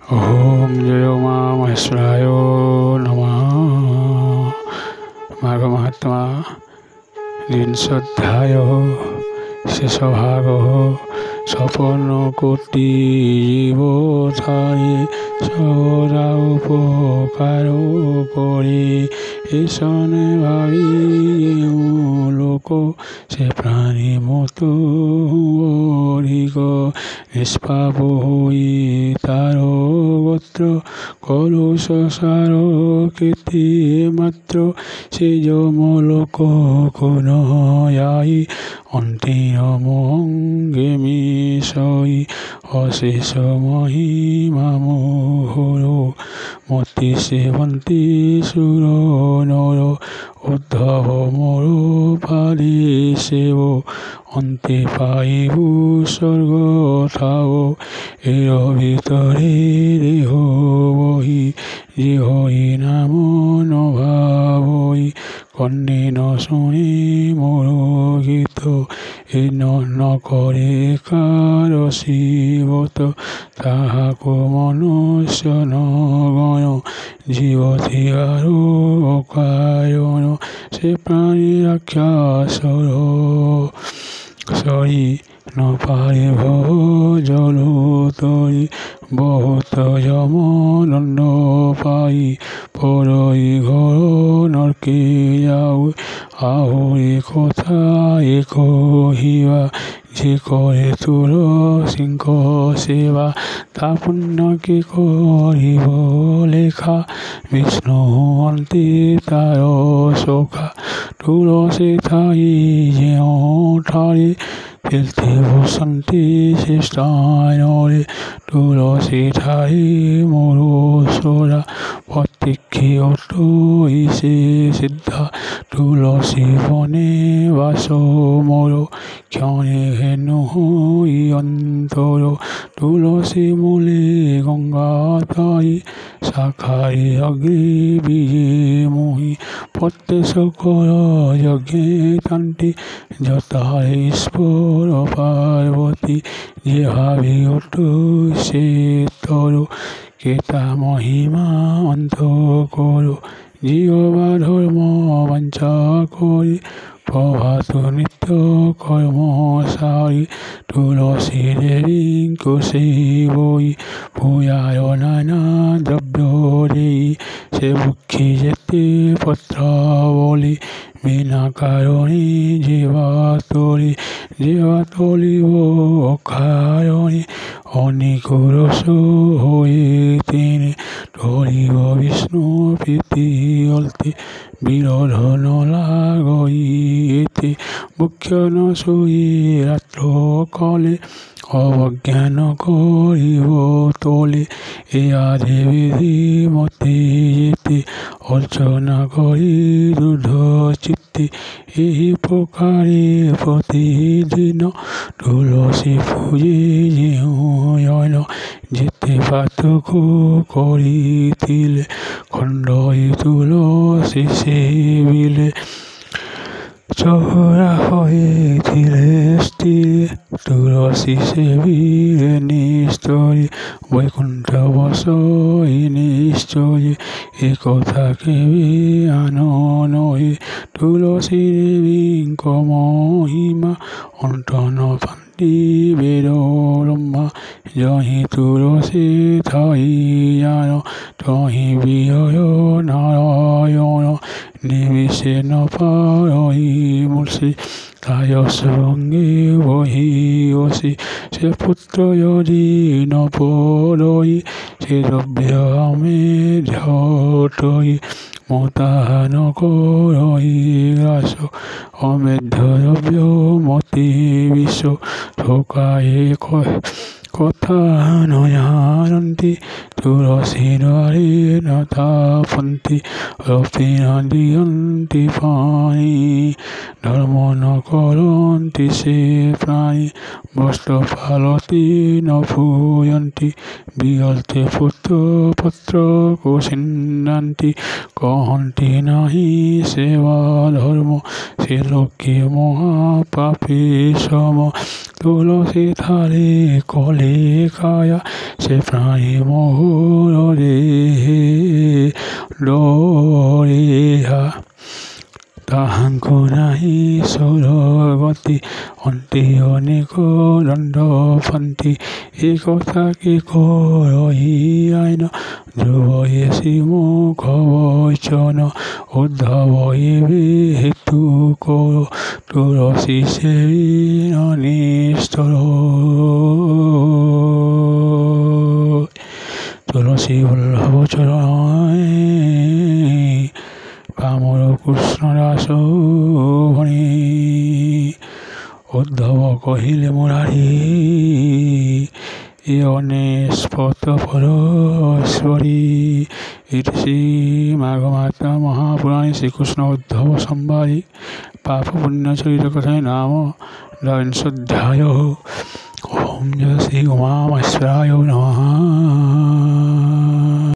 ওম জয় মা মহেশ্বরায় নমঃ। মাঘ মাহাত্ম্য বিংশোধ্যায় শেষ ভাগ। স্বপন কোটি জীবধারে সদা উপকার করে ঈশনে ভাবি লোক সে প্রাণী মতো অধিক নিষ্পাপ হই তার গোত্র কলুষ সার কীর্তি মাত্র সে যমলোক কোন যাই অন্তিম অঙ্গে মিশই অশেষ মহিমা মোহর মতি সেবন্তী সুর নর উদ্ধব মোর পালি সেব অন্তে পাইব স্বর্গ থাও এর ভিতরে দেহ বহি যে হই নাম নভাবই কন্যে ন শুনি মোর গীত এ ন করে কার শিবত তাহাকো মনুষ্য নগণ জীব থিয়ার অকায়ন সে প্রাণী রাক্ষাসর সরি ন পারে ভব জল তরি বহুত যম দণ্ড পাই পরই ঘর নরকে যাও আহরি কথা এ কহিবা যে করে তুলসীঙ্ক সেবা তা পুণ্য কি করিব লেখা বিষ্ণু অন্তে তার সখা তুলসী থাই ଯେଉଁଠାରେ তীর্থে বসন্তি সে স্থাନରେ তুলসী ঠাই মোর সোরা প্রতীক্ষে অটই সে সিদ্ধা তুলসী বনে বাস মোর ক্ষণে হেনু হই অন্তর তুলসী মূলে গঙ্গা তাই শাখারে অগ্নি বীজে মোহি প্রত্যেক কর যজ্ঞে তান্তি যথারে ঈশ্বর পার্বতী যে ভাবি ওঠু সে তর কেতা মহিমা অন্ত করো জীবা ধর্ম বাঞ্ছা করি প্রভাত নিত্য কর্ম সারি তুলসী দেবী কোষে বই পূজায় নানা দ্রব্য দেই সে বুক্ষি যেতে পত্র বলি বিনা কারণে জীবাতলি ও অকারণে অনেক রস হয়ে তিনি ধরিব বিষ্ণু প্রীতি অলতে বিরোধ ন লাগইতে মুখ্য ন শুই রাত্র কলে অবজ্ঞান করিব তোলে এ আধে বিধি মতে যেতে অর্চনা করি দৃঢ় চিত্তে এই প্রকারে প্রতিদিন তুলসী পূজে যেন যেতে পাতক করিছিলে খণ্ডই তুলসী সেবিলে চহরা হয়েছিলে স্থিরে তুলসী সেবিরে নিস্তরে বৈকুণ্ঠ বসই নিশ্চয়ে এ কথা কেবে আনো নহে তুলসী দেবীঙ্ক মহিমা অন্তন পান্তি বেদ ব্রহ্মা যহি তুলসী থাই জান তহি বিজয় নারায়ণ নিমিষে ন পারই মূর্ষি তাই সঙ্গে বহিয়সি সে পুত্র যদি ন পরই সে দ্রব্য আমি ঝটই মতান করই গ্রাস অমেধ্য দ্রব্য মতি বিশ্ব ঠোকায়ে কথা নয়ানন্তি তুলসী দ্বারে ন তাপন্তি রপি ন দিয়ন্তি পানি ধর্ম ন করন্তি সে প্রাণী বস্ত্র ফালতি ন ভূয়ন্তি বিয়ন্তি পুত্র পত্র কুছিন্নন্তি কহন্তি নাহি সেবা ধর্ম সে লোকে মহাপাপী সম তুলসী থালে কলে কায়া সে প্রাণী মোর দেহে দরিহা তাহাঙ্কু নাহি সুরগতি অন্তি অনেক দণ্ড ফান্তি এ কথা কি কইয়াইন ধ্রুবয়েসি মুখ বচন উদ্ধবয়ে হেতু কর তুলসী সেবিন নিস্তর তুলসী বল্লভ চরণে পামর কৃষ্ণ দাস ভণি উদ্ধব কহিলে মুরারি এ অনেস্পত পরশ্বরী ইতি শ্রী মাঘ মাতা মহাপুরাণে শ্রীকৃষ্ণ উদ্ধব সংবাদে পাপ পুণ্য চরিত কথায় নাম দ্বাবিংশোऽধ্যায়ः। ওম জয় শ্রী উমামহেশ্বরায় নমঃ।